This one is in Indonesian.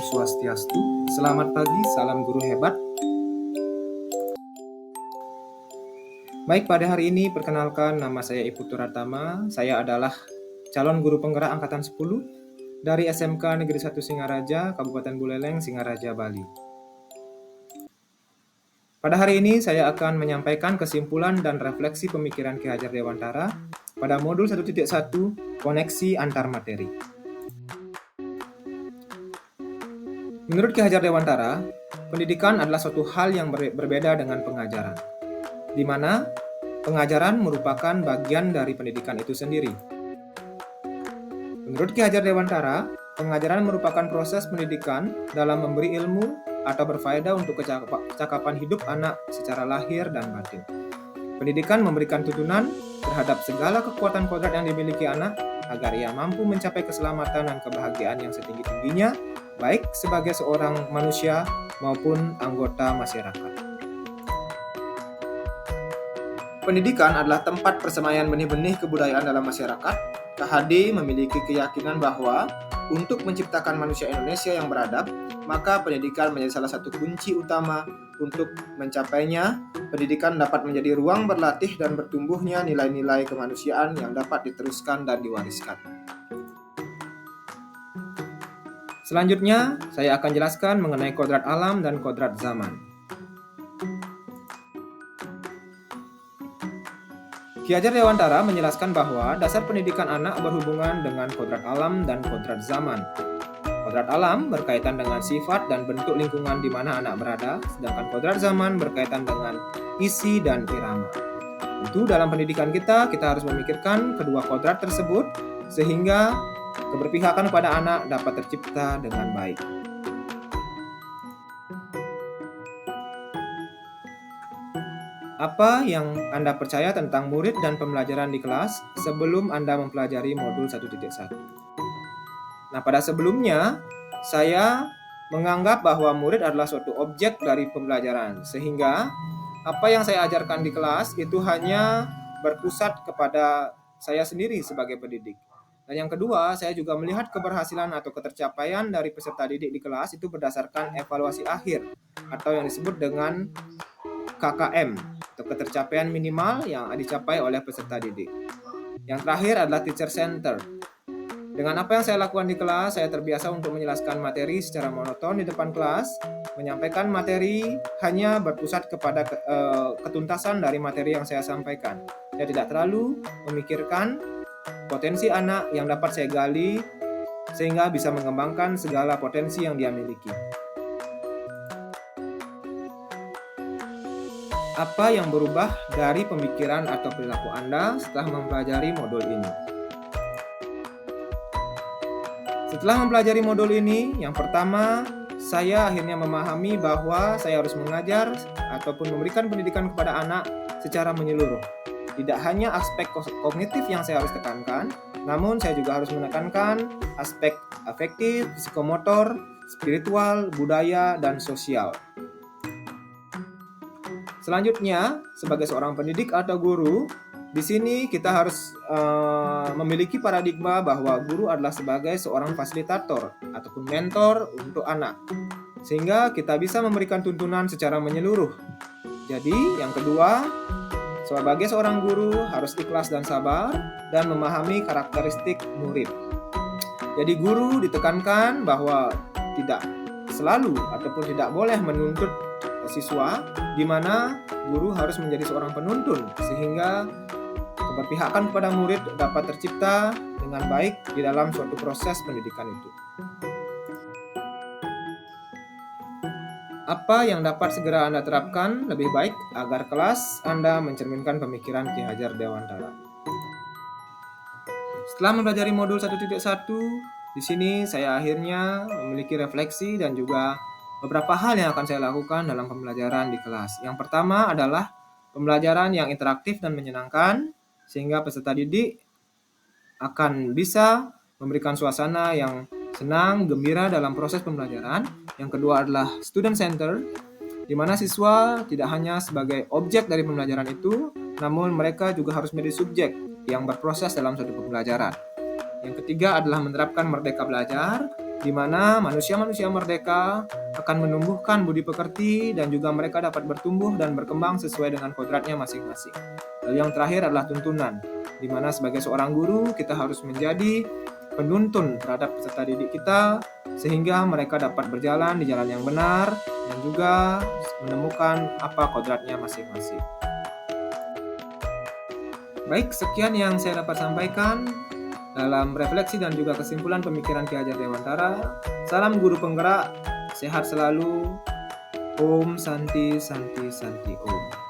Swastiastu. Selamat pagi, salam guru hebat. Baik, pada hari ini perkenalkan nama saya Ipu Turatama. Saya adalah calon guru penggerak angkatan 10 dari SMK Negeri 1 Singaraja, Kabupaten Buleleng, Singaraja, Bali. Pada hari ini saya akan menyampaikan kesimpulan dan refleksi pemikiran Ki Hajar Dewantara pada modul 1.1 koneksi antar materi. Menurut Ki Hajar Dewantara, pendidikan adalah suatu hal yang berbeda dengan pengajaran, di mana pengajaran merupakan bagian dari pendidikan itu sendiri. Menurut Ki Hajar Dewantara, pengajaran merupakan proses pendidikan dalam memberi ilmu atau berfaedah untuk kecakapan hidup anak secara lahir dan batin. Pendidikan memberikan tuntunan terhadap segala kekuatan kodrat yang dimiliki anak agar ia mampu mencapai keselamatan dan kebahagiaan yang setinggi-tingginya, baik sebagai seorang manusia maupun anggota masyarakat. Pendidikan adalah tempat persemaian benih-benih kebudayaan dalam masyarakat. KHD memiliki keyakinan bahwa untuk menciptakan manusia Indonesia yang beradab, maka pendidikan menjadi salah satu kunci utama untuk mencapainya. Pendidikan dapat menjadi ruang berlatih dan bertumbuhnya nilai-nilai kemanusiaan yang dapat diteruskan dan diwariskan. Selanjutnya, saya akan jelaskan mengenai kodrat alam dan kodrat zaman. Ki Hajar Dewantara menjelaskan bahwa dasar pendidikan anak berhubungan dengan kodrat alam dan kodrat zaman. Kodrat alam berkaitan dengan sifat dan bentuk lingkungan di mana anak berada, sedangkan kodrat zaman berkaitan dengan isi dan irama. Itu dalam pendidikan kita harus memikirkan kedua kodrat tersebut sehingga keberpihakan pada anak dapat tercipta dengan baik. Apa yang Anda percaya tentang murid dan pembelajaran di kelas sebelum Anda mempelajari modul 1.1? Nah, pada sebelumnya, saya menganggap bahwa murid adalah suatu objek dari pembelajaran, sehingga apa yang saya ajarkan di kelas itu hanya berpusat kepada saya sendiri sebagai pendidik. Dan yang kedua, saya juga melihat keberhasilan atau ketercapaian dari peserta didik di kelas itu berdasarkan evaluasi akhir atau yang disebut dengan KKM atau ketercapaian minimal yang dicapai oleh peserta didik. Yang terakhir adalah teacher center. Dengan apa yang saya lakukan di kelas, saya terbiasa untuk menjelaskan materi secara monoton di depan kelas, menyampaikan materi hanya berpusat kepada ketuntasan dari materi yang saya sampaikan. Saya tidak terlalu memikirkan potensi anak yang dapat saya gali sehingga bisa mengembangkan segala potensi yang dia miliki. Apa yang berubah dari pemikiran atau perilaku Anda setelah mempelajari modul ini? Setelah mempelajari modul ini, yang pertama, saya akhirnya memahami bahwa saya harus mengajar ataupun memberikan pendidikan kepada anak secara menyeluruh. Tidak hanya aspek kognitif yang saya harus tekankan, namun saya juga harus menekankan aspek afektif, psikomotor, spiritual, budaya, dan sosial. Selanjutnya, sebagai seorang pendidik atau guru, di sini kita harus memiliki paradigma bahwa guru adalah sebagai seorang fasilitator ataupun mentor untuk anak, sehingga kita bisa memberikan tuntunan secara menyeluruh. Jadi, yang kedua, sebagai seorang guru harus ikhlas dan sabar dan memahami karakteristik murid. Jadi, guru ditekankan bahwa tidak selalu ataupun tidak boleh menuntut siswa, di mana guru harus menjadi seorang penuntun sehingga keberpihakan kepada murid dapat tercipta dengan baik di dalam suatu proses pendidikan itu. Apa yang dapat segera Anda terapkan lebih baik agar kelas Anda mencerminkan pemikiran Ki Hajar Dewantara? Setelah mempelajari modul 1.1, di sini saya akhirnya memiliki refleksi dan juga beberapa hal yang akan saya lakukan dalam pembelajaran di kelas. Yang pertama adalah pembelajaran yang interaktif dan menyenangkan, sehingga peserta didik akan bisa memberikan suasana yang senang, gembira dalam proses pembelajaran. Yang kedua adalah student center, di mana siswa tidak hanya sebagai objek dari pembelajaran itu, namun mereka juga harus menjadi subjek yang berproses dalam suatu pembelajaran. Yang ketiga adalah menerapkan merdeka belajar, di mana manusia-manusia merdeka akan menumbuhkan budi pekerti dan juga mereka dapat bertumbuh dan berkembang sesuai dengan kodratnya masing-masing. Lalu yang terakhir adalah tuntunan, di mana sebagai seorang guru kita harus menjadi penuntun terhadap peserta didik kita sehingga mereka dapat berjalan di jalan yang benar dan juga menemukan apa kodratnya masing-masing. Baik, sekian yang saya dapat sampaikan dalam refleksi dan juga kesimpulan pemikiran Ki Hajar Dewantara. Salam guru penggerak, sehat selalu. Om Santi Santi Santi Om.